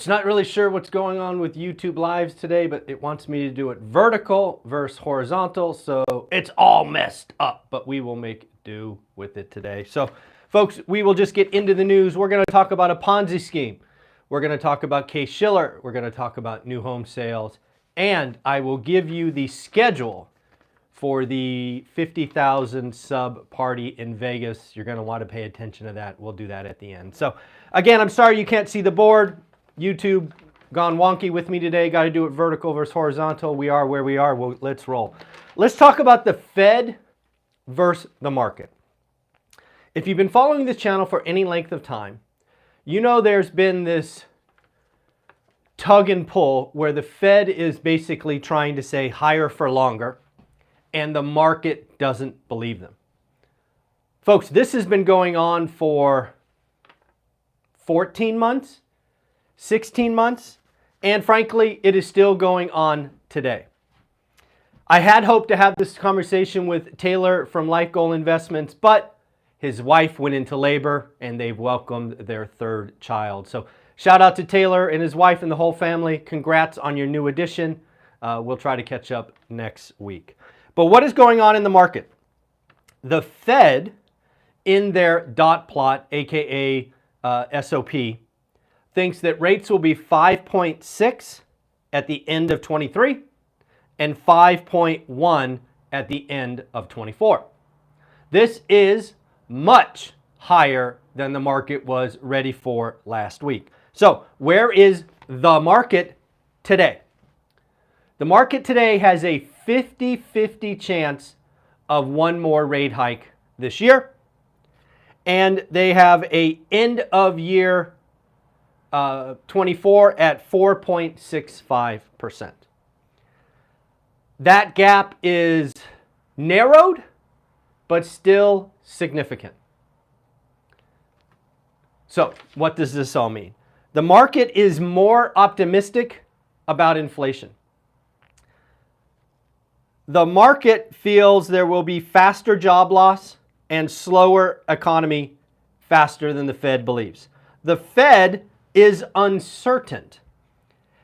It's not really sure what's going on with YouTube Lives today, but it wants me to do it vertical versus horizontal, so it's all messed up, but we will make do with it today. So, folks, we will just get into the news. We're going to talk about a Ponzi scheme. We're going to talk about Case-Shiller. We're going to talk about new home sales, and I will give you the schedule for the 50,000 sub party in Vegas. You're going to want to pay attention to that. We'll do that at the end. So, again, I'm sorry you can't see the board. YouTube gone wonky with me today. Got to do it vertical versus horizontal. We are where we are. Well, let's roll. Let's talk about the Fed versus the market. If you've been following this channel for any length of time, you know there's been this tug and pull where the Fed is basically trying to say higher for longer, and the market doesn't believe them. Folks, this has been going on for 14 months. 16 months, and frankly, it is still going on today. I had hoped to have this conversation with Taylor from Life Goal Investments, but his wife went into labor and they've welcomed their third child. So shout out to Taylor and his wife and the whole family. Congrats on your new addition. We'll try to catch up next week. But what is going on in the market? The Fed, in their dot plot, aka SOP, thinks that rates will be 5.6 at the end of 23 and 5.1 at the end of 24. This is much higher than the market was ready for last week. So where is the market today? The market today has a 50-50 chance of one more rate hike this year, and they have a end of year 24 at 4.65%. That gap is narrowed, but still significant. So, what does this all mean? The market is more optimistic about inflation. The market feels there will be faster job loss and slower economy faster than the Fed believes. The Fed is uncertain.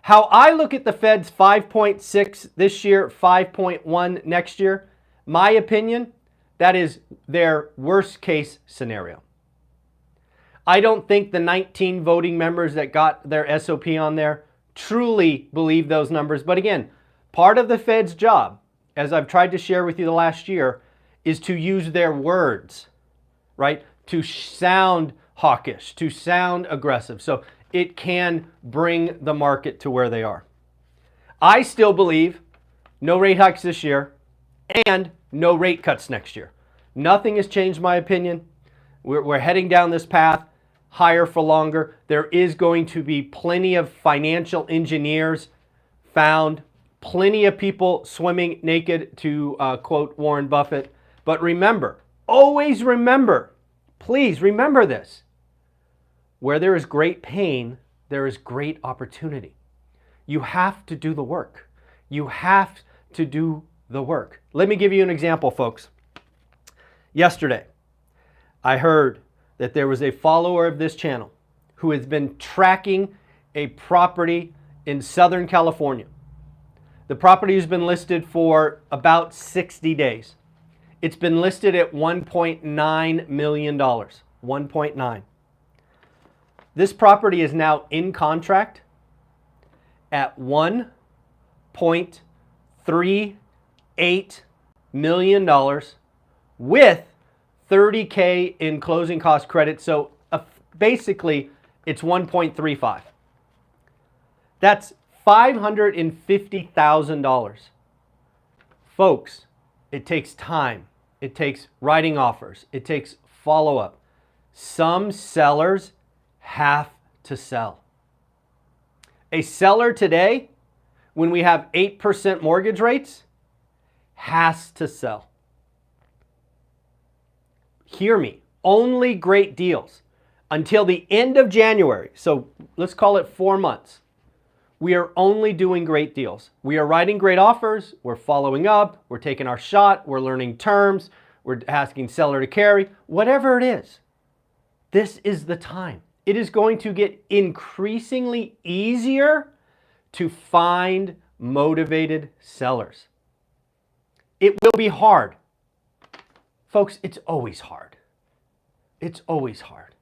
How I look at the Fed's 5.6 this year, 5.1 next year, my opinion, that is their worst case scenario. I don't think the 19 voting members that got their SOP on there truly believe those numbers. But again, part of the Fed's job, as I've tried to share with you the last year, is to use their words, right? To sound hawkish, to sound aggressive. So it can bring the market to where they are. I still believe no rate hikes this year and no rate cuts next year. Nothing has changed my opinion. We're heading down this path, higher for longer. There is going to be plenty of financial engineers found, plenty of people swimming naked, to quote Warren Buffett. But remember, always remember, please remember this. Where there is great pain, there is great opportunity. You have to do the work. You have to do the work. Let me give you an example, folks. Yesterday, I heard that there was a follower of this channel who has been tracking a property in Southern California. The property has been listed for about 60 days. It's been listed at $1.9 million. 1.9. This property is now in contract at $1.38 million with $30K in closing cost credit. So basically, it's 1.35. That's $550,000. Folks, it takes time. It takes writing offers. It takes follow-up. Some sellers have to sell. A seller today, when we have 8% mortgage rates, has to sell. Hear me, only great deals. Until the end of January, so let's call it 4 months, we are only doing great deals. We are writing great offers, we're following up, we're taking our shot, we're learning terms, we're asking seller to carry, whatever it is. This is the time. it is going to get increasingly easier to find motivated sellers. It will be hard. Folks, it's always hard. It's always hard.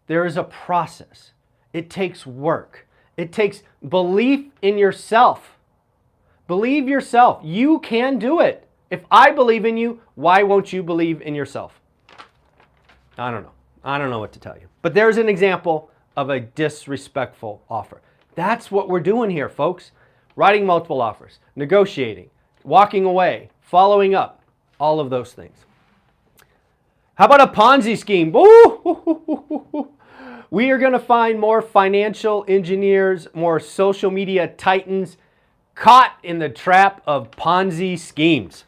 There is a process. It takes work. It takes belief in yourself. Believe yourself. You can do it. If I believe in you, why won't you believe in yourself? I don't know. I don't know what to tell you. But there's an example of a disrespectful offer. That's what we're doing here, folks. Writing multiple offers, negotiating, walking away, following up, all of those things. How about a Ponzi scheme? Ooh, we are going to find more financial engineers, more social media titans caught in the trap of Ponzi schemes.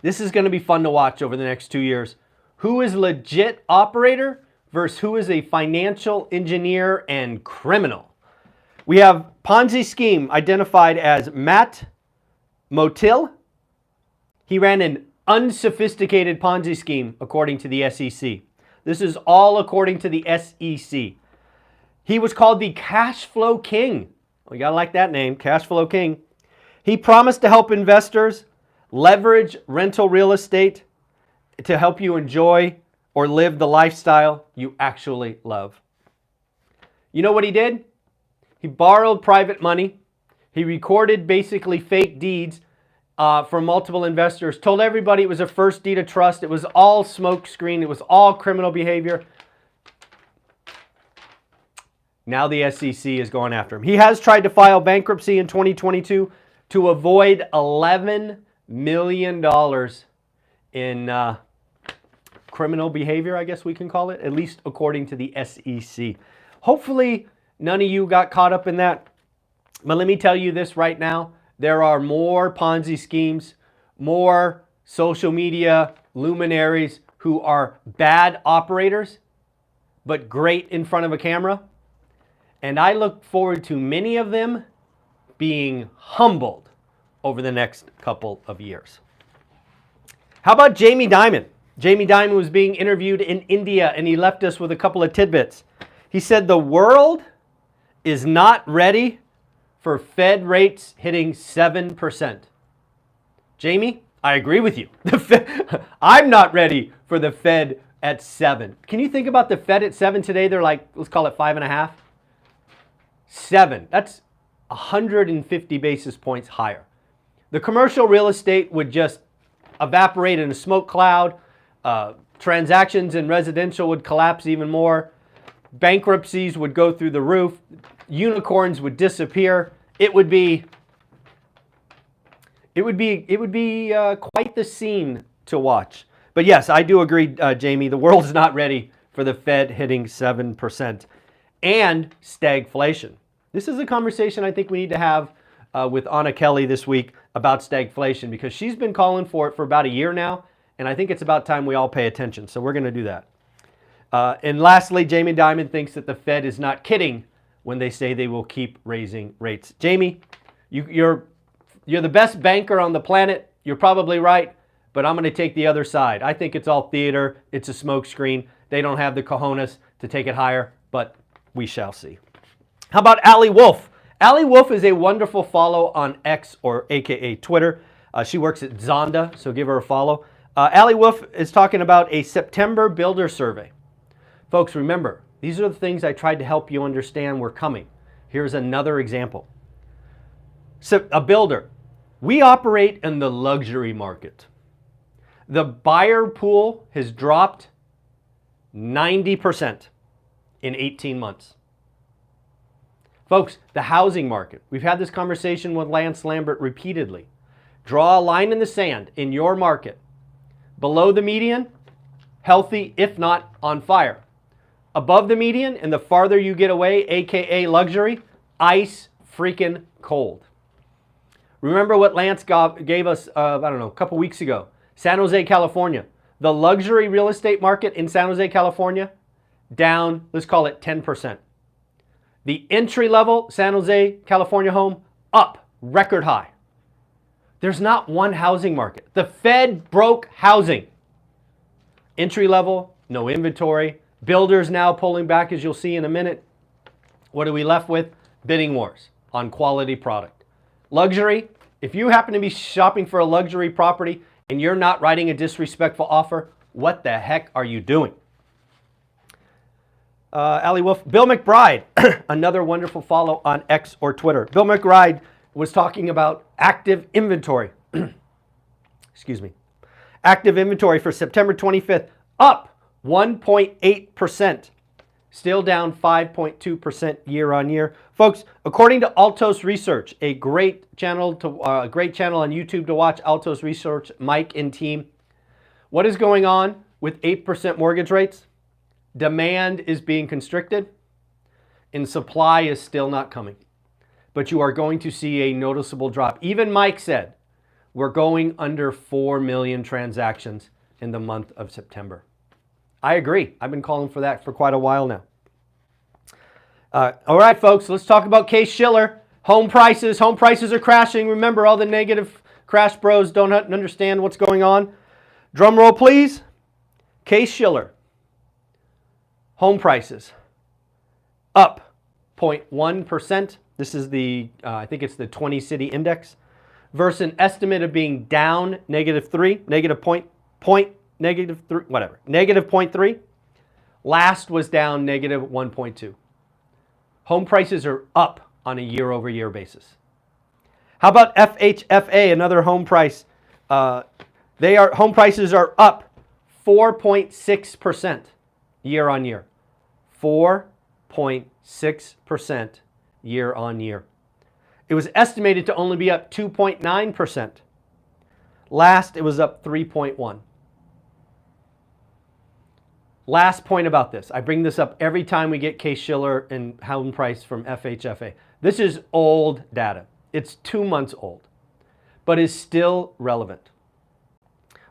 This is going to be fun to watch over the next 2 years. Who is legit operator versus who is a financial engineer and criminal? We have Ponzi scheme identified as Matt Motil. He ran an unsophisticated Ponzi scheme according to the SEC. This is all according to the SEC. He was called the Cash Flow King. We gotta like that name, Cash Flow King. He promised to help investors leverage rental real estate to help you enjoy or live the lifestyle you actually love. You know what he did? He borrowed private money. He recorded basically fake deeds from multiple investors, told everybody it was a first deed of trust. It was all smoke screen. It was all criminal behavior. Now the SEC is going after him. He has tried to file bankruptcy in 2022 to avoid $11 million in criminal behavior, I guess we can call it, at least according to the SEC. Hopefully, none of you got caught up in that. But let me tell you this right now. There are more Ponzi schemes, more social media luminaries who are bad operators, but great in front of a camera. And I look forward to many of them being humbled over the next couple of years. How about Jamie Dimon? Jamie Dimon was being interviewed in India, and he left us with a couple of tidbits. He said, the world is not ready for Fed rates hitting 7%. Jamie, I agree with you. I'm not ready for the Fed at 7. Can you think about the Fed at 7 today? They're like, let's call it 5.5. 7. That's 150 basis points higher. The commercial real estate would just evaporate in a smoke cloud. Transactions in residential would collapse even more. Bankruptcies would go through the roof. Unicorns would disappear. It would be quite the scene to watch. But yes, I do agree, Jamie. The world's not ready for the Fed hitting 7% and stagflation. This is a conversation I think we need to have with Anna Kelly this week about stagflation, because she's been calling for it for about a year now, and I think it's about time we all pay attention. So we're going to do that. And lastly, Jamie Dimon thinks that the Fed is not kidding when they say they will keep raising rates. Jamie, you're the best banker on the planet. You're probably right, but I'm going to take the other side. I think it's all theater. It's a smokescreen. They don't have the cojones to take it higher, but we shall see. How about Allie Wolf? Allie Wolf is a wonderful follow on X, or AKA Twitter. She works at Zonda, so give her a follow. Allie Wolf is talking about a September builder survey. Folks, remember, these are the things I tried to help you understand were coming. Here's another example. So, a builder. We operate in the luxury market. The buyer pool has dropped 90% in 18 months. Folks, the housing market. We've had this conversation with Lance Lambert repeatedly. Draw a line in the sand in your market. Below the median, healthy, if not on fire. Above the median, and the farther you get away, AKA luxury, ice freaking cold. Remember what Lance gave us, a couple weeks ago. San Jose, California. The luxury real estate market in San Jose, California, down, let's call it 10%. The entry-level San Jose, California home, up, record high. There's not one housing market. The Fed broke housing. Entry-level, no inventory, Builders now pulling back, as you'll see in a minute. What are we left with? Bidding wars on quality product. Luxury, if you happen to be shopping for a luxury property and you're not writing a disrespectful offer, what the heck are you doing? Ali Wolf, Bill McBride, another wonderful follow on X or Twitter. Bill McBride was talking about active inventory. Excuse me. Active inventory for September 25th, up 1.8%. Still down 5.2% year on year. Folks, according to Altos Research, a great channel on YouTube to watch, Altos Research, Mike and team. What is going on with 8% mortgage rates? Demand is being constricted and supply is still not coming. But you are going to see a noticeable drop. Even Mike said we're going under 4 million transactions in the month of September. I agree. I've been calling for that for quite a while now. All right, folks, let's talk about Case-Shiller. Home prices. Home prices are crashing. Remember, all the negative crash bros don't understand what's going on. Drum roll, please. Case-Shiller. Home prices up 0.1%. This is the, I think it's the 20 city index, versus an estimate of being down -3, -0.3. Last was down -1.2. Home prices are up on a year-over-year basis. How about FHFA, another home price? Home prices are up 4.6% year on year. 4.6% year on year. It was estimated to only be up 2.9%. Last, it was up 3.1%. Last point about this. I bring this up every time we get Case-Shiller and home price from FHFA. This is old data. It's 2 months old, but is still relevant,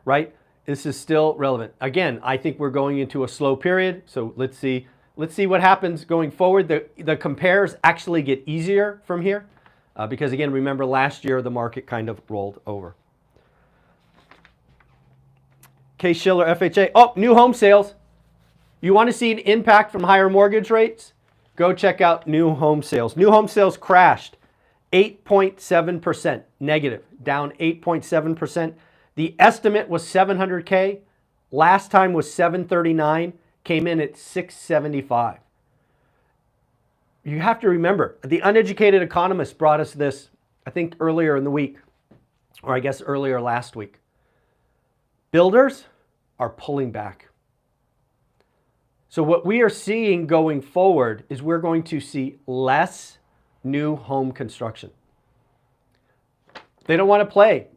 right? This is still relevant. Again, I think we're going into a slow period, so let's see what happens going forward. The compares actually get easier from here because, again, remember last year the market kind of rolled over. Case-Shiller, FHA. Oh, new home sales. You want to see an impact from higher mortgage rates? Go check out new home sales. New home sales crashed 8.7% negative, down 8.7%. The estimate was 700K. Last time was 739. Came in at 675. You have to remember, the uneducated economist brought us this, I think earlier in the week, or I guess earlier last week. Builders are pulling back. So what we are seeing going forward is we're going to see less new home construction. They don't want to play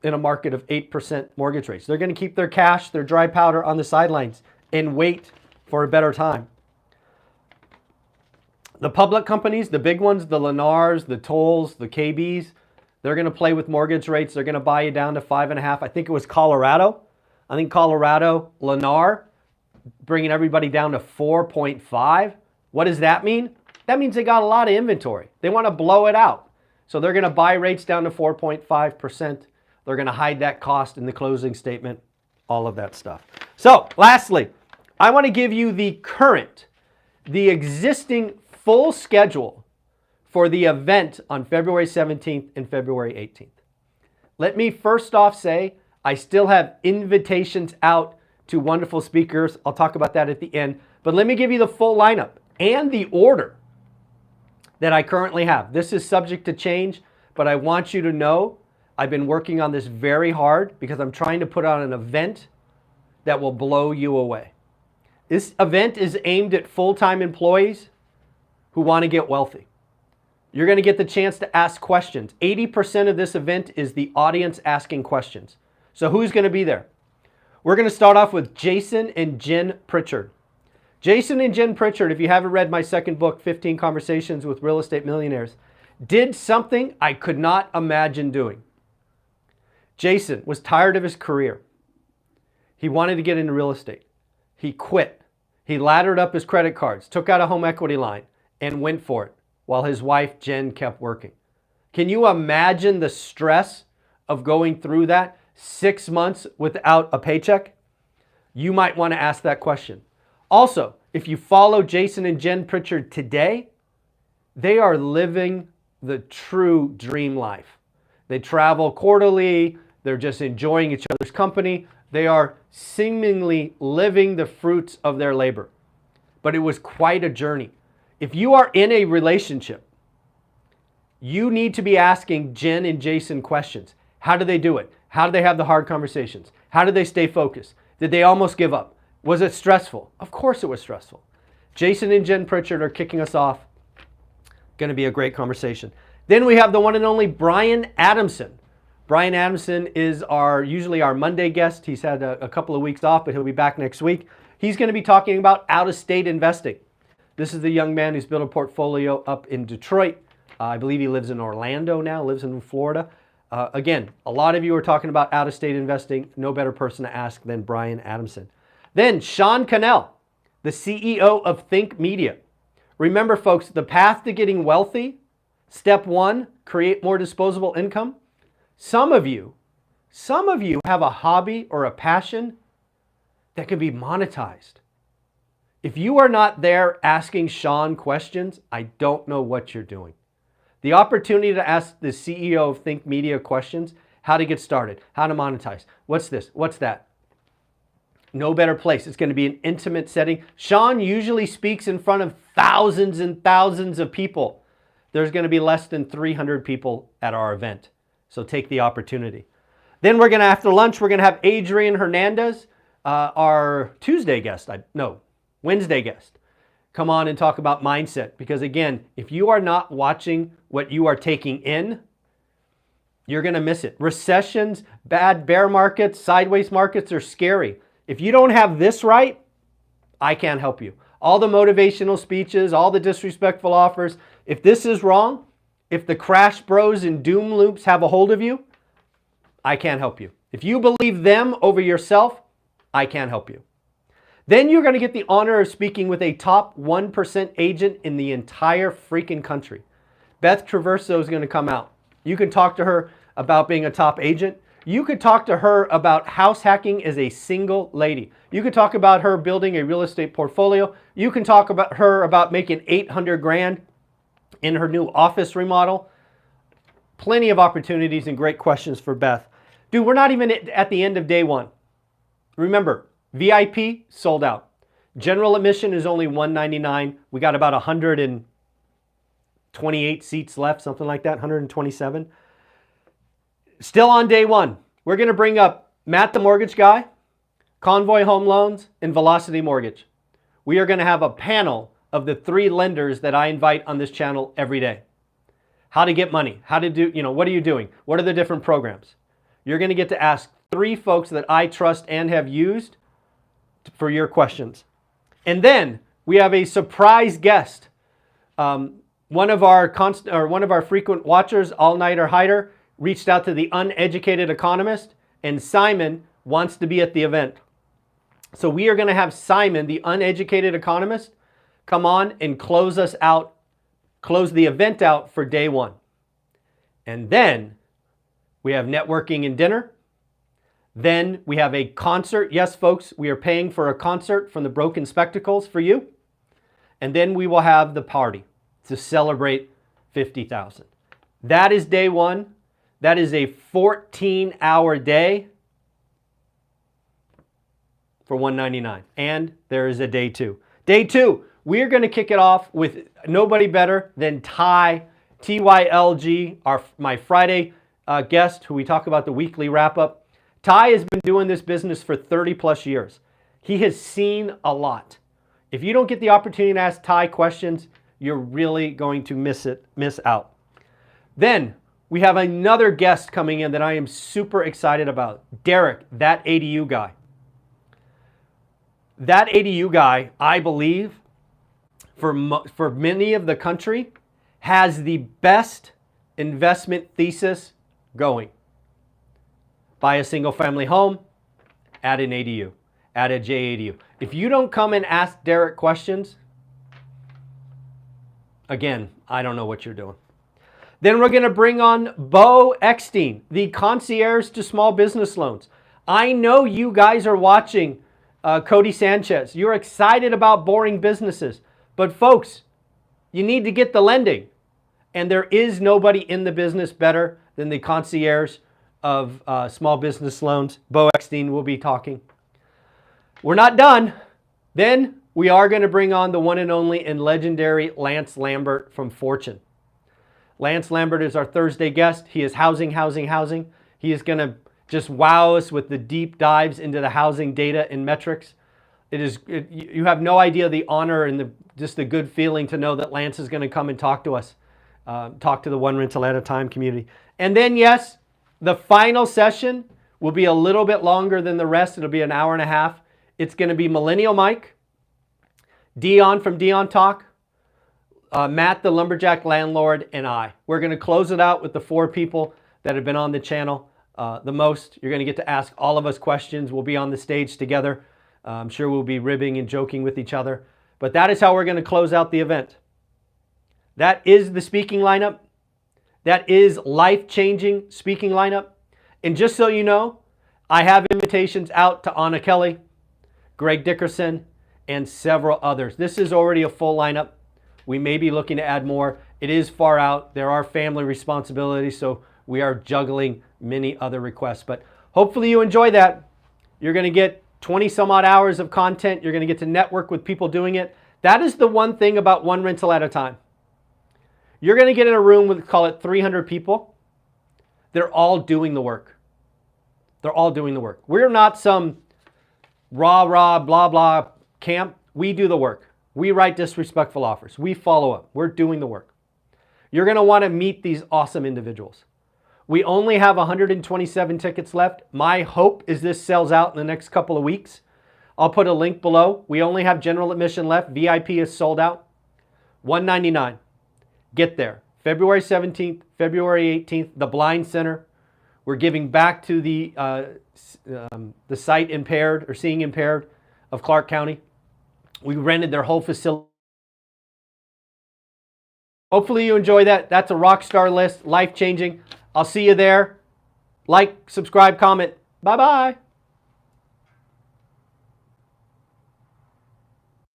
in a market of 8% mortgage rates. They're going to keep their cash, their dry powder on the sidelines and wait for a better time. The public companies, the big ones, the Lennars, the Tolls, the KBs, they're going to play with mortgage rates. They're going to buy you down to 5.5. I think it was Colorado. I think Colorado, Lennar, bringing everybody down to 4.5. What does that mean? That means they got a lot of inventory. They want to blow it out. So they're going to buy rates down to 4.5%. They're going to hide that cost in the closing statement, all of that stuff. So lastly, I want to give you the existing full schedule for the event on February 17th and February 18th. Let me first off say, I still have invitations out to wonderful speakers. I'll talk about that at the end. But let me give you the full lineup and the order that I currently have. This is subject to change, but I want you to know I've been working on this very hard because I'm trying to put on an event that will blow you away. This event is aimed at full-time employees who want to get wealthy. You're going to get the chance to ask questions. 80% of this event is the audience asking questions. So who's going to be there? We're going to start off with Jason and Jen Pritchard. Jason and Jen Pritchard, if you haven't read my second book, 15 Conversations with Real Estate Millionaires, did something I could not imagine doing. Jason was tired of his career. He wanted to get into real estate. He quit. He laddered up his credit cards, took out a home equity line, and went for it while his wife, Jen, kept working. Can you imagine the stress of going through that 6 months without a paycheck? You might want to ask that question. Also, if you follow Jason and Jen Pritchard today, they are living the true dream life. They travel quarterly. They're just enjoying each other's company. They are seemingly living the fruits of their labor. But it was quite a journey. If you are in a relationship, you need to be asking Jen and Jason questions. How do they do it? How do they have the hard conversations? How do they stay focused? Did they almost give up? Was it stressful? Of course it was stressful. Jason and Jen Pritchard are kicking us off. Going to be a great conversation. Then we have the one and only Brian Adamson. Brian Adamson is usually our Monday guest. He's had a couple of weeks off, but he'll be back next week. He's going to be talking about out-of-state investing. This is the young man who's built a portfolio up in Detroit. I believe he lives in Orlando now, lives in Florida. Again, a lot of you are talking about out-of-state investing. No better person to ask than Brian Adamson. Then Sean Cannell, the CEO of Think Media. Remember, folks, the path to getting wealthy, step one, create more disposable income. Some of you have a hobby or a passion that can be monetized. If you are not there asking Sean questions, I don't know what you're doing. The opportunity to ask the CEO of Think Media questions, how to get started, how to monetize, what's this, what's that? No better place. It's going to be an intimate setting. Sean usually speaks in front of thousands and thousands of people. There's going to be less than 300 people at our event. So take the opportunity. Then we're going to, after lunch, we're going to have Adrian Hernandez, our Wednesday guest, come on and talk about mindset. Because again, if you are not watching what you are taking in, you're going to miss it. Recessions, bad bear markets, sideways markets are scary. If you don't have this right, I can't help you. All the motivational speeches, all the disrespectful offers, if this is wrong, if the crash bros and doom loops have a hold of you, I can't help you. If you believe them over yourself, I can't help you. Then you're going to get the honor of speaking with a top 1% agent in the entire freaking country. Beth Traverso is going to come out. You can talk to her about being a top agent. You could talk to her about house hacking as a single lady. You could talk about her building a real estate portfolio. You can talk about her about making 800 grand in her new office remodel. Plenty of opportunities and great questions for Beth. Dude, we're not even at the end of day one. Remember, VIP sold out. General admission is only $199. We got about 128 seats left, something like that, 127. Still on day one, we're going to bring up Matt the Mortgage Guy, Convoy Home Loans, and Velocity Mortgage. We are going to have a panel of the 3 lenders that I invite on this channel every day. How to get money, how to do, what are you doing? What are the different programs? You're going to get to ask 3 folks that I trust and have used for your questions. And then we have a surprise guest. One of our frequent watchers, All Nighter Hider, reached out to the Uneducated Economist, and Simon wants to be at the event. So we are going to have Simon, the Uneducated Economist, come on and close the event out for day one. And then we have networking and dinner. Then we have a concert. Yes, folks, we are paying for a concert from the Broken Spectacles for you. And then we will have the party to celebrate 50,000. That is day one. That is a 14-hour day for $199. And there is a day two. Day two, we are going to kick it off with nobody better than Ty, TYLG, my Friday guest, who we talk about the weekly wrap-up. Ty has been doing this business for 30 plus years. He has seen a lot. If you don't get the opportunity to ask Ty questions, you're really going to miss out. Then we have another guest coming in that I am super excited about. Derek, that ADU guy. That ADU guy, I believe, for many of the country, has the best investment thesis going. Buy a single family home, add an ADU, add a JADU. If you don't come and ask Derek questions, again, I don't know what you're doing. Then we're going to bring on Bo Eckstein, the concierge to small business loans. I know you guys are watching Cody Sanchez, you're excited about boring businesses. But folks, you need to get the lending. And there is nobody in the business better than the concierge of small business loans. Bo Eckstein will be talking. We're not done. Then we are going to bring on the one and only and legendary Lance Lambert from Fortune. Lance Lambert is our Thursday guest. He is housing. He is going to just wow us with the deep dives into the housing data and metrics. You have no idea the honor and just the good feeling to know that Lance is going to come and talk to us, talk to the One Rental at a Time community. And then, yes, the final session will be a little bit longer than the rest. It'll be an hour and a half. It's going to be Millennial Mike, Dion from Dion Talk, Matt the Lumberjack Landlord, and I. We're going to close it out with the 4 people that have been on the channel the most. You're going to get to ask all of us questions. We'll be on the stage together. I'm sure we'll be ribbing and joking with each other. But that is how we're going to close out the event. That is the speaking lineup. That is life-changing speaking lineup. And just so you know, I have invitations out to Anna Kelly, Greg Dickerson, and several others. This is already a full lineup. We may be looking to add more. It is far out. There are family responsibilities, so we are juggling many other requests. But hopefully you enjoy that. You're going to get 20 some odd hours of content. You're going to get to network with people doing it. That is the one thing about One Rental at a Time. You're going to get in a room with, call it 300 people. They're all doing the work. They're all doing the work. We're not some rah, blah, blah camp. We do the work. We write disrespectful offers. We follow up. We're doing the work. You're going to want to meet these awesome individuals. We only have 127 tickets left. My hope is this sells out in the next couple of weeks. I'll put a link below. We only have general admission left. VIP is sold out. $199. Get there. February 17th, February 18th, the Blind Center. We're giving back to the sight impaired or seeing impaired of Clark County. We rented their whole facility. Hopefully you enjoy that. That's a rock star list, life-changing. I'll see you there. Like, subscribe, comment. Bye-bye.